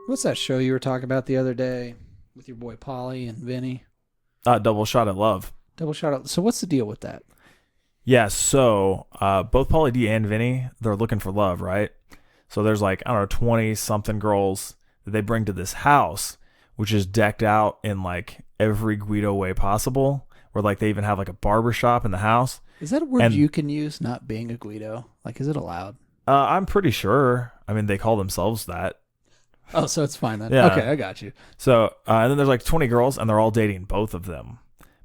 What's that show you were talking about the other day with your boy Polly and Vinny? Double Shot at Love. Double shout out. So what's the deal with that? Yeah, so both Pauly D and Vinny, they're looking for love, right? So there's like, I don't know, 20-something girls that they bring to this house, which is decked out in like every Guido way possible, where like they even have like a barber shop in the house. Is that a word And you can use, not being a Guido? Like, is it allowed? I'm pretty sure. I mean, they call themselves that. Oh, so it's fine then. Yeah. Okay, I got you. So, and then there's like 20 girls, and they're all dating both of them.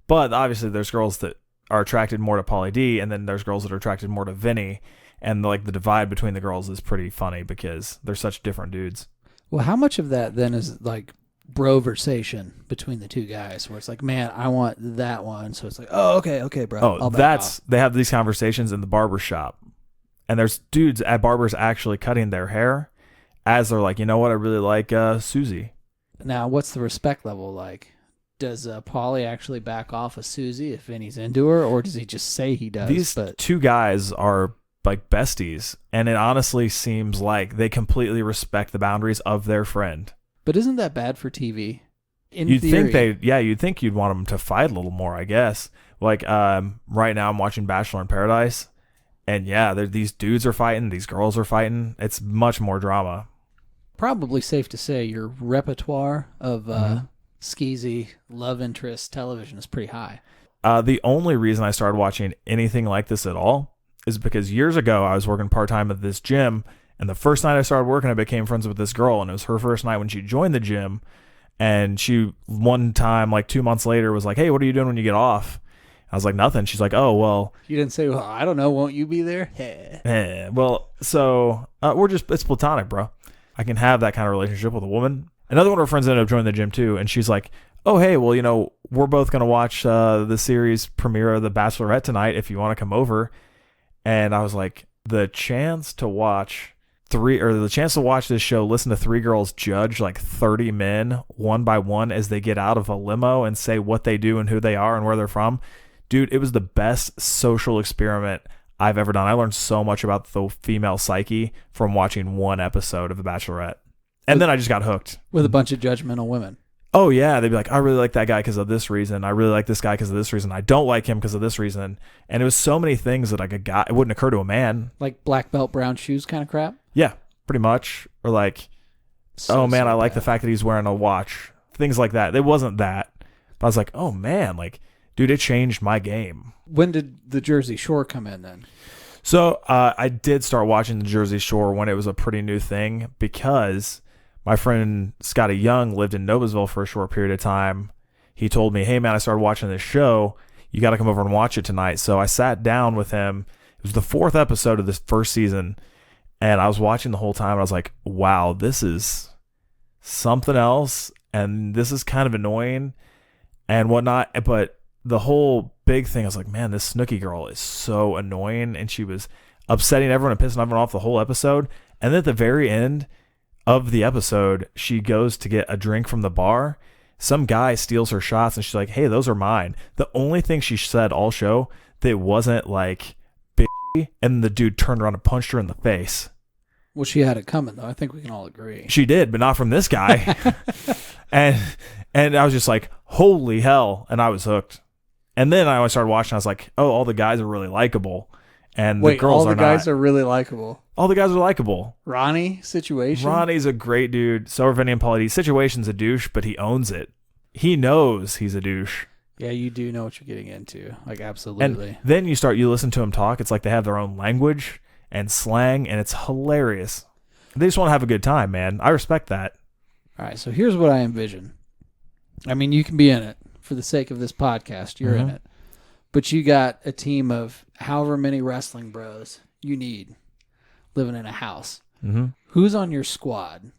But obviously, there's girls that are attracted more to Pauly D, and then there's girls that are attracted more to Vinny. And like the divide between the girls is pretty funny because they're such different dudes. Well, how much of that then is like broversation between the two guys, where it's like, man, I want that one, so it's like, oh, okay, bro. Oh, I'll back off. they have these conversations in the barber shop, and there's dudes at barbers actually cutting their hair as they're like, you know what, I really like Susie. Now, what's the respect level like? Does Pauly actually back off of Susie if Vinny's into her, or does he just say he does? These two guys are like besties, and it honestly seems like they completely respect the boundaries of their friend. But isn't that bad for TV? You'd think you'd want them to fight a little more, I guess. Like right now I'm watching Bachelor in Paradise, and yeah, these dudes are fighting, these girls are fighting. It's much more drama. Probably safe to say your repertoire of skeezy love interest television is pretty high. The only reason I started watching anything like this at all is because years ago I was working part-time at this gym, and the first night I started working, I became friends with this girl, and it was her first night when she joined the gym, and she one time, like 2 months later, was like, hey, what are you doing when you get off? I was like, nothing. She's like, oh, well. You didn't say, well, I don't know, won't you be there? Well, so it's platonic, bro. I can have that kind of relationship with a woman. Another one of her friends ended up joining the gym too, and she's like, oh, hey, well, you know, we're both going to watch the series premiere of The Bachelorette tonight if you want to come over. And I was like, the chance to watch this show, listen to three girls judge like 30 men one by one as they get out of a limo and say what they do and who they are and where they're from. Dude, it was the best social experiment I've ever done. I learned so much about the female psyche from watching one episode of The Bachelorette. And then I just got hooked. With a bunch of judgmental women. Oh, yeah. They'd be like, I really like that guy because of this reason. I really like this guy because of this reason. I don't like him because of this reason. And it was so many things that like it wouldn't occur to a man. Like black belt, brown shoes kind of crap? Yeah, pretty much. Or like, So I like bad. the fact that he's wearing a watch. Things like that. It wasn't that. But I was like, oh, man. Like, dude, it changed my game. When did the Jersey Shore come in then? So I did start watching the Jersey Shore when it was a pretty new thing because my friend Scotty Young lived in Noblesville for a short period of time. He told me, hey, man, I started watching this show. You got to come over and watch it tonight. So I sat down with him. It was the 4th episode of this first season, and I was watching the whole time. I was like, wow, this is something else, and this is kind of annoying and whatnot. But the whole big thing, I was like, man, this Snooki girl is so annoying, and she was upsetting everyone and pissing everyone off the whole episode. And then at the very end of the episode, she goes to get a drink from the bar. Some guy steals her shots, and she's like, hey, those are mine. The only thing she said all show that wasn't like bitchy, and the dude turned around and punched her in the face. Well, she had it coming, though. I think we can all agree. She did, but not from this guy. and I was just like, holy hell, and I was hooked. And then I started watching. I was like, "Oh, all the guys are really likable, and the girls are not." All the guys are really likable. All the guys are likable. Ronnie situation. Ronnie's a great dude. So are Vinny and Pauly D. Situation's a douche, but he owns it. He knows he's a douche. Yeah, you do know what you're getting into. Like, absolutely. And then you listen to them talk. It's like they have their own language and slang, and it's hilarious. They just want to have a good time, man. I respect that. All right, so here's what I envision. I mean, you can be in it. For the sake of this podcast, you're in it. But you got a team of however many wrestling bros you need living in a house. Mm-hmm. Who's on your squad?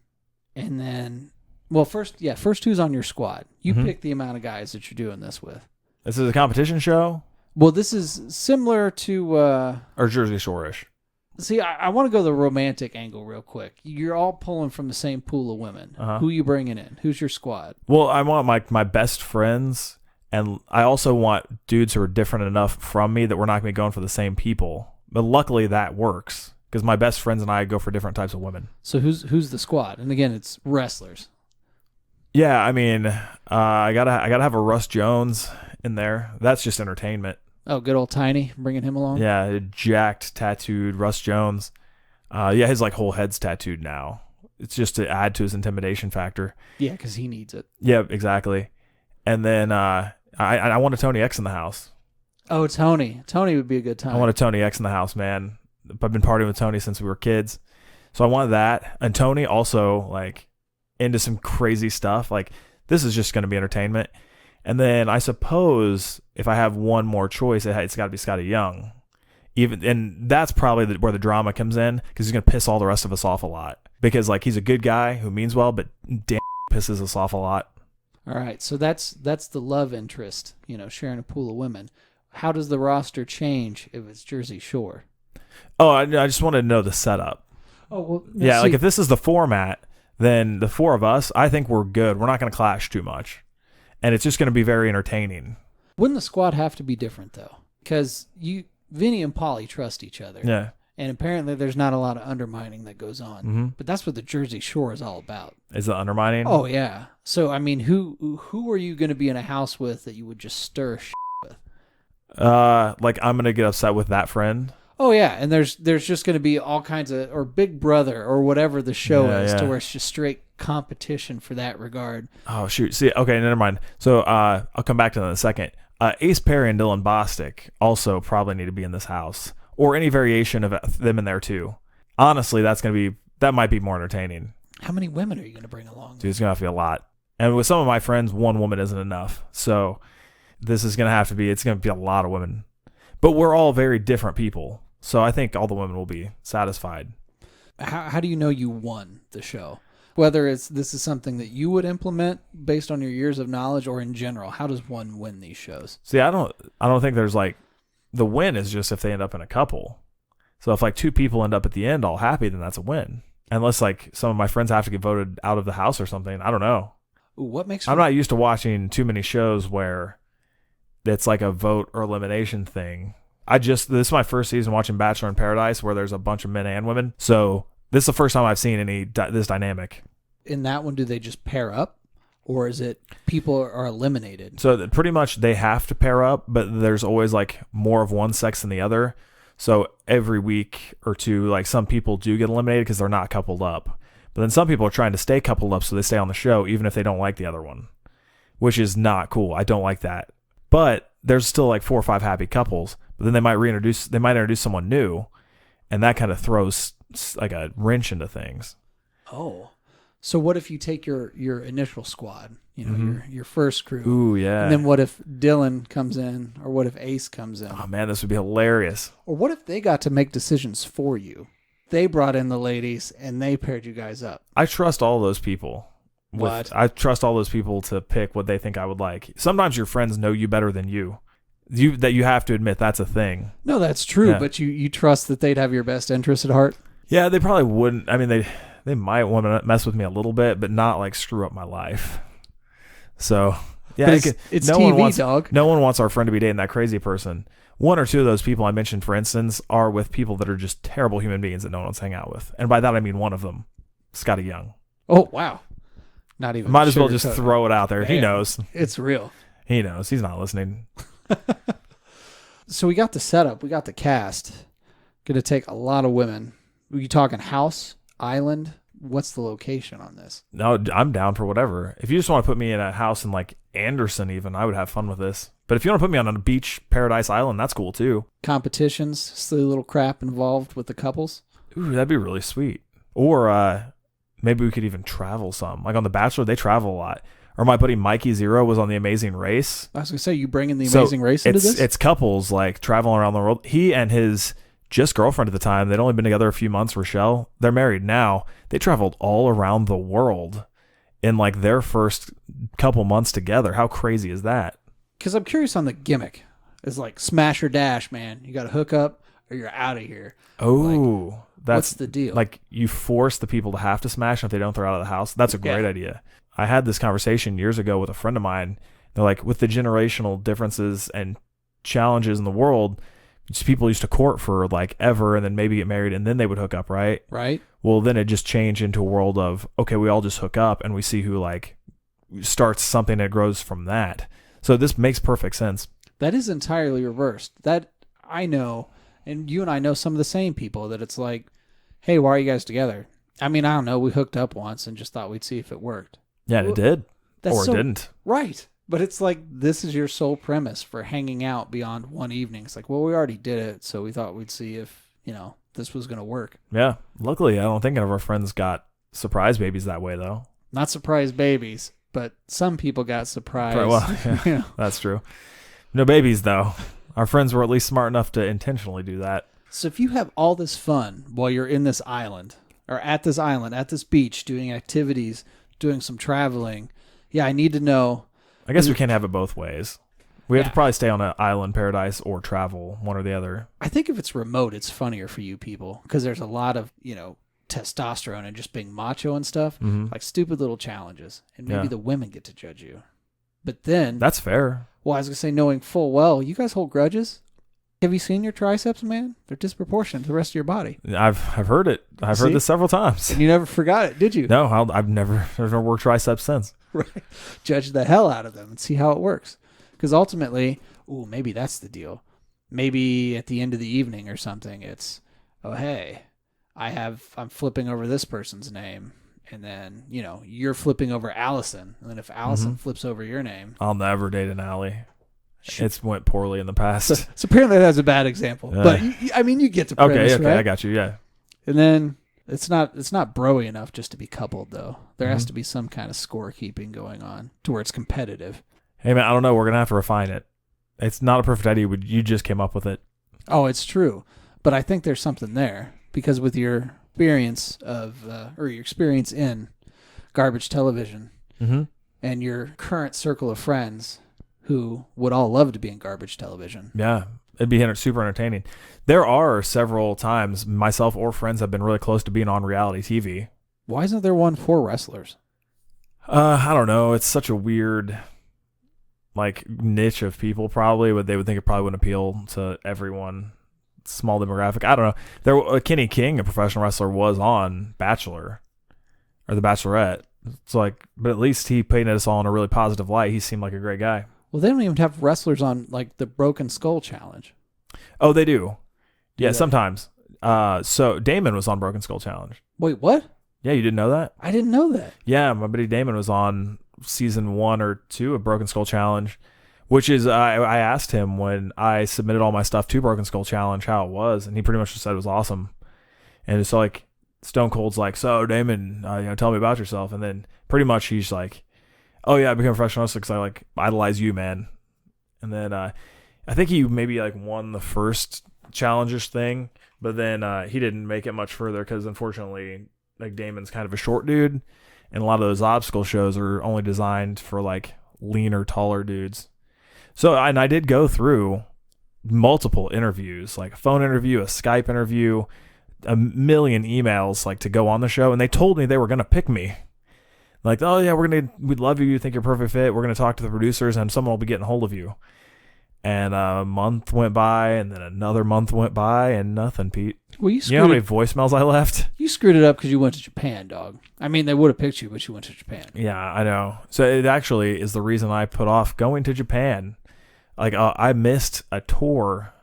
And then, well, first who's on your squad? You pick the amount of guys that you're doing this with. This is a competition show? Well, this is similar to... or Jersey Shore-ish? See, I want to go the romantic angle real quick. You're all pulling from the same pool of women. Who you bringing in? Who's your squad? Well, I want my best friends, and I also want dudes who are different enough from me that we're not going to be going for the same people. But luckily that works. because my best friends and I go for different types of women. So who's the squad? And again, it's wrestlers. Yeah, I mean, I gotta have a Russ Jones in there. That's just entertainment. Oh, good old Tiny, bringing him along. Yeah, jacked, tattooed Russ Jones. Yeah, his like whole head's tattooed now. It's just to add to his intimidation factor. Yeah, because he needs it. Yeah, exactly. And then I want a Tony X in the house. Oh, Tony. Tony would be a good time. I want a Tony X in the house, man. I've been partying with Tony since we were kids. So I wanted that. And Tony also like into some crazy stuff. Like this is just going to be entertainment. And then I suppose if I have one more choice, it's got to be Scotty Young. And that's probably where the drama comes in, because he's going to piss all the rest of us off a lot. Because like he's a good guy who means well, but damn pisses us off a lot. All right, so that's the love interest, sharing a pool of women. How does the roster change if it's Jersey Shore? Oh, I just wanted to know the setup. Oh, well, yeah, like if this is the format, then the four of us, I think we're good. We're not going to clash too much. And it's just going to be very entertaining. Wouldn't the squad have to be different, though? Because Vinny and Paulie trust each other. Yeah. And apparently there's not a lot of undermining that goes on. Mm-hmm. But that's what the Jersey Shore is all about. Is the undermining? Oh, yeah. So, I mean, who are you going to be in a house with that you would just stir shit with? Like I'm going to get upset with that friend. Oh, yeah. And there's just going to be all kinds of, or Big Brother or whatever the show is, to where it's just straight competition for that regard. Oh, shoot. See, okay, never mind. So I'll come back to that in a second. Ace Perry and Dylan Bostic also probably need to be in this house, or any variation of them in there too. Honestly, that might be more entertaining. How many women are you going to bring along? Dude, it's going to have to be a lot. And with some of my friends, one woman isn't enough. So this is going to be a lot of women. But we're all very different people. So I think all the women will be satisfied. How do you know you won the show? Whether this is something that you would implement based on your years of knowledge, or in general, how does one win these shows? See, I don't think there's like, the win is just if they end up in a couple. So if like two people end up at the end all happy, then that's a win. Unless like some of my friends have to get voted out of the house or something. I don't know. Ooh, I'm not used to watching too many shows where it's like a vote or elimination thing. This is my first season watching Bachelor in Paradise, where there's a bunch of men and women. So this is the first time I've seen this dynamic. In that one, do they just pair up, or is it people are eliminated? So pretty much they have to pair up, but there's always like more of one sex than the other. So every week or two, like some people do get eliminated because they're not coupled up. But then some people are trying to stay coupled up so they stay on the show even if they don't like the other one, which is not cool. I don't like that. But there's still like 4 or 5 happy couples. But then they might introduce someone new, and that kind of throws like a wrench into things. Oh. So what if you take your initial squad, your first crew? Ooh, yeah. And then what if Dylan comes in, or what if Ace comes in? Oh man, this would be hilarious. Or what if they got to make decisions for you? They brought in the ladies and they paired you guys up. I trust all those people. I trust all those people to pick what they think I would like. Sometimes your friends know you better than you. You have to admit that's a thing. No, that's true. Yeah. But you trust that they'd have your best interest at heart? Yeah, they probably wouldn't. I mean, they might want to mess with me a little bit, but not like screw up my life. So yeah, it's TV, dog. No one wants our friend to be dating that crazy person. 1 or 2 of those people I mentioned, for instance, are with people that are just terrible human beings that no one wants to hang out with. And by that I mean one of them, Scotty Young. Oh wow, not even. Might as well just throw it out there. Damn. He knows. It's real. He knows. He's not listening. So we got the setup. We got the cast. Going to take a lot of women. Are you talking house, island? What's the location on this? No, I'm down for whatever. If you just want to put me in a house in like Anderson even, I would have fun with this. But if you want to put me on a beach paradise island, that's cool too. Competitions, silly little crap involved with the couples. Ooh, that'd be really sweet. Or maybe we could even travel some. Like on The Bachelor, they travel a lot. Or my buddy Mikey Zero was on The Amazing Race. I was going to say, you bringing The Amazing Race into this? It's couples like traveling around the world. He and his just girlfriend at the time, they'd only been together a few months, Rochelle. They're married now. They traveled all around the world in like their first couple months together. How crazy is that? Because I'm curious on the gimmick. It's like smash or dash, man. You got to hook up or you're out of here. Oh, what's the deal? Like you force the people to have to smash, and if they don't, they're out of the house. That's a great idea. I had this conversation years ago with a friend of mine. They're like, with the generational differences and challenges in the world, people used to court for like ever and then maybe get married and then they would hook up, right? Right. Well, then it just changed into a world of, okay, we all just hook up and we see who like starts something that grows from that. So this makes perfect sense. That is entirely reversed. That I know, and you and I know some of the same people that it's like, hey, why are you guys together? I mean, I don't know. We hooked up once and just thought we'd see if it worked. Yeah, it did. Or so, it didn't. Right. But it's like, this is your sole premise for hanging out beyond one evening. It's like, well, we already did it, so we thought we'd see if, this was going to work. Yeah. Luckily, I don't think any of our friends got surprise babies that way, though. Not surprise babies, but some people got surprised. Well, yeah, that's true. No babies, though. Our friends were at least smart enough to intentionally do that. So if you have all this fun while you're in this island, or at this beach, doing activities, doing some traveling, yeah, I need to know. I guess we can't have it both ways. We have to probably stay on an island paradise or travel, one or the other. I think if it's remote, it's funnier for you people because there's a lot of, testosterone and just being macho and stuff, like stupid little challenges. And maybe the women get to judge you. But then... That's fair. Well, I was going to say, knowing full well, you guys hold grudges? Have you seen your triceps, man? They're disproportionate to the rest of your body. I've heard it. I've heard this several times. And you never forgot it, did you? No, I've never worked triceps since. Right. Judge the hell out of them and see how it works. Because ultimately, maybe that's the deal. Maybe at the end of the evening or something, it's, oh, hey, I'm flipping over this person's name. And then, you're flipping over Allison. And then if Allison flips over your name. I'll never date an Allie. It's went poorly in the past. So apparently that's a bad example. But, you get the premise, okay, right? I got you, yeah. And then it's not broy enough just to be coupled, though. There has to be some kind of scorekeeping going on to where it's competitive. Hey, man, I don't know. We're going to have to refine it. It's not a perfect idea, but you just came up with it. Oh, it's true. But I think there's something there. Because with your experience your experience in garbage television and your current circle of friends who would all love to be in garbage television. Yeah, it'd be super entertaining. There are several times myself or friends have been really close to being on reality TV. Why isn't there one for wrestlers? I don't know. It's such a weird niche of people probably, but they would think it probably wouldn't appeal to everyone. Small demographic. I don't know. Kenny King, a professional wrestler, was on Bachelor or The Bachelorette. It's but at least he painted us all in a really positive light. He seemed like a great guy. Well, they don't even have wrestlers on the Broken Skull Challenge. Oh, they do. Yeah, sometimes. So Damon was on Broken Skull Challenge. Wait, what? Yeah, you didn't know that? I didn't know that. Yeah, my buddy Damon was on season 1 or 2 of Broken Skull Challenge, which is, I asked him when I submitted all my stuff to Broken Skull Challenge how it was, and he pretty much just said it was awesome. And it's Stone Cold's so Damon, tell me about yourself. And then pretty much he's like, oh yeah, I became a professional wrestler because I idolize you, man. And then I think he maybe won the first challenges thing, but then he didn't make it much further because unfortunately Damon's kind of a short dude, and a lot of those obstacle shows are only designed for leaner, taller dudes. So I did go through multiple interviews, a phone interview, a Skype interview, a million emails to go on the show, and they told me they were going to pick me. Oh yeah, we'd love you. You think you're a perfect fit. We're going to talk to the producers and someone will be getting a hold of you. And a month went by and then another month went by and nothing, Pete. Well, you know how many voicemails I left? You screwed it up because you went to Japan, dog. I mean, they would have picked you, but you went to Japan. Yeah, I know. So it actually is the reason I put off going to Japan. I missed a tour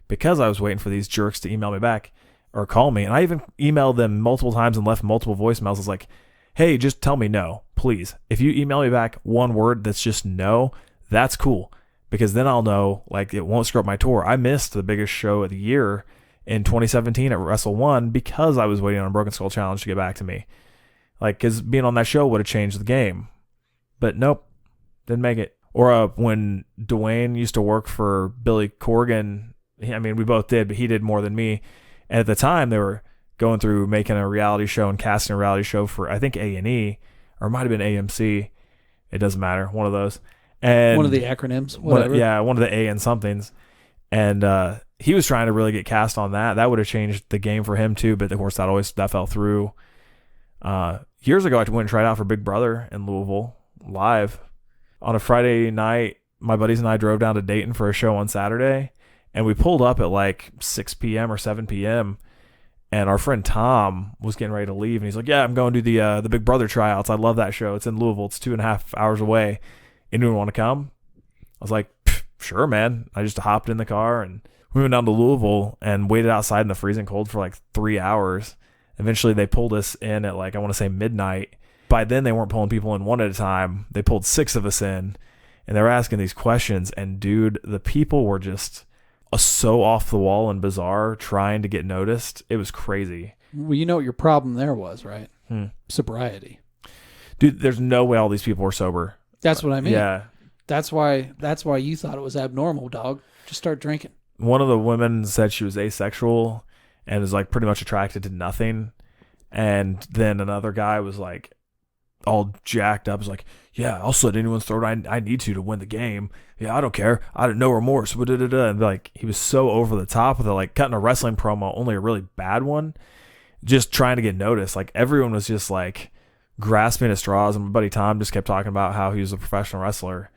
because I was waiting for these jerks to email me back or call me. And I even emailed them multiple times and left multiple voicemails. I was like, hey, just tell me no, please. If you email me back one word that's just no, that's cool. Because then I'll know, it won't screw up my tour. I missed the biggest show of the year in 2017 at Wrestle 1 because I was waiting on a Broken Skull Challenge to get back to me. Because being on that show would have changed the game. But nope, didn't make it. Or when Dwayne used to work for Billy Corgan, we both did, but he did more than me. And at the time, they were going through making a reality show and casting a reality show for, I think, A&E, or it might have been AMC. It doesn't matter. One of those. And one of the acronyms, whatever. One of the A and somethings. And he was trying to really get cast on that. That would have changed the game for him too, but of course that fell through. Years ago, I went and tried out for Big Brother in Louisville live. On a Friday night, my buddies and I drove down to Dayton for a show on Saturday, And we pulled up at like 6 p.m. or 7 p.m. And our friend Tom was getting ready to leave. And he's like, yeah, I'm going to the Big Brother tryouts. I love that show. It's in Louisville. It's 2.5 hours away. Anyone want to come? I was like, sure, man. I just hopped in the car and we went down to Louisville and waited outside in the freezing cold for like 3 hours. Eventually, they pulled us in at like, I want to say midnight. By then, they weren't pulling people in one at a time. They pulled 6 of us in, and they were asking these questions. And dude, the people were just so off the wall and bizarre trying to get noticed. It was crazy. Well, you know what your problem there was, right? Sobriety. Dude, there's no way all these people were sober. That's what I mean. Yeah. That's why you thought it was abnormal, dog. Just start drinking. One of the women said she was asexual and is like pretty much attracted to nothing. And then another guy was like all jacked up. Is like, yeah, I'll slit anyone's throat I need to win the game. Yeah, I don't care. I had no remorse. And like, he was so over the top with it, like cutting a wrestling promo, only a really bad one, just trying to get noticed. Like everyone was just like grasping at straws. And my buddy Tom just kept talking about how he was a professional wrestler.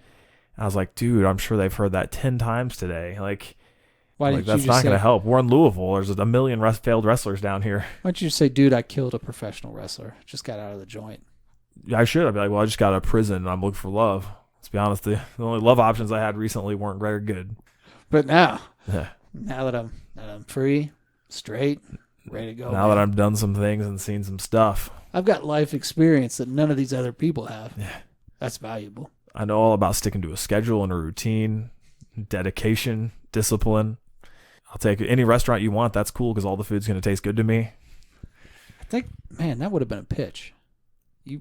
And I was like, dude, I'm sure they've heard that 10 times today. Like, that's not going to help. We're in Louisville. There's a million failed wrestlers down here. Why don't you say, dude, I killed a professional wrestler. Just got out of the joint. I should. I'd be like, well, I just got out of prison and I'm looking for love. Let's be honest. The only love options I had recently weren't very good. But now that I'm free, straight, ready to go. Now that I've done some things and seen some stuff. I've got life experience that none of these other people have. Yeah. That's valuable. I know all about sticking to a schedule and a routine, dedication, discipline. I'll take any restaurant you want. That's cool because all the food's going to taste good to me. I think, man, that would have been a pitch.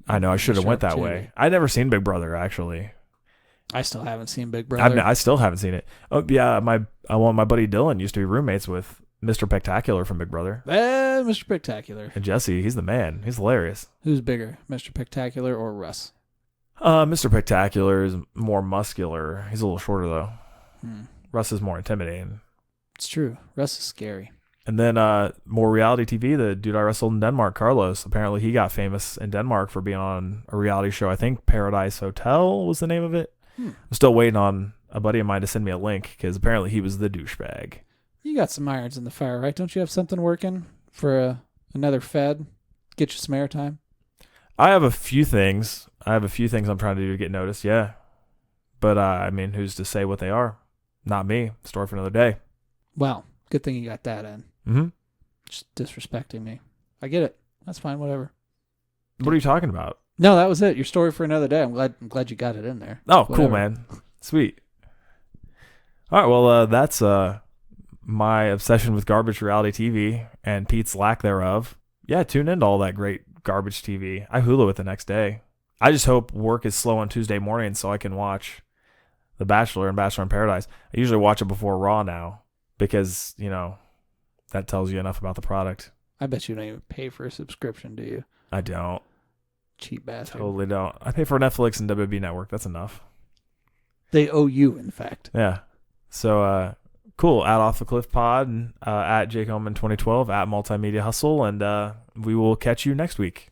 I know. I should have went that way. I'd never seen Big Brother, actually. I still haven't seen Big Brother. I still haven't seen it. Oh, yeah. My buddy Dylan used to be roommates with Mr. Spectacular from Big Brother. Mr. Spectacular. And Jesse, he's the man. He's hilarious. Who's bigger, Mr. Spectacular or Russ? Mr. Spectacular is more muscular. He's a little shorter, though. Russ is more intimidating. It's true. Russ is scary. And then more reality TV, the dude I wrestled in Denmark, Carlos, apparently he got famous in Denmark for being on a reality show. I think Paradise Hotel was the name of it. I'm still waiting on a buddy of mine to send me a link because apparently he was the douchebag. You got some irons in the fire, right? Don't you have something working for another Fed? Get you some airtime? I have a few things. I'm trying to do to get noticed, yeah. But, I mean, who's to say what they are? Not me. Story for another day. Well, good thing you got that in. Mm-hmm. Just disrespecting me. I get it. That's fine, whatever. What are you talking about? No, that was it. Your story for another day. I'm glad you got it in there. Oh, whatever. Cool, man. Sweet. All right, well, that's my obsession with garbage reality TV and Pete's lack thereof. Yeah, tune into all that great garbage TV. I Hulu it the next day. I just hope work is slow on Tuesday morning so I can watch The Bachelor and Bachelor in Paradise. I usually watch it before Raw now because, that tells you enough about the product. I bet you don't even pay for a subscription, do you? I don't. Cheap bastard. Totally don't. I pay for Netflix and WB Network. That's enough. They owe you, in fact. Yeah. So, cool. At Off the Cliff Pod, at Jake Oman 2012, at Multimedia Hustle, and we will catch you next week.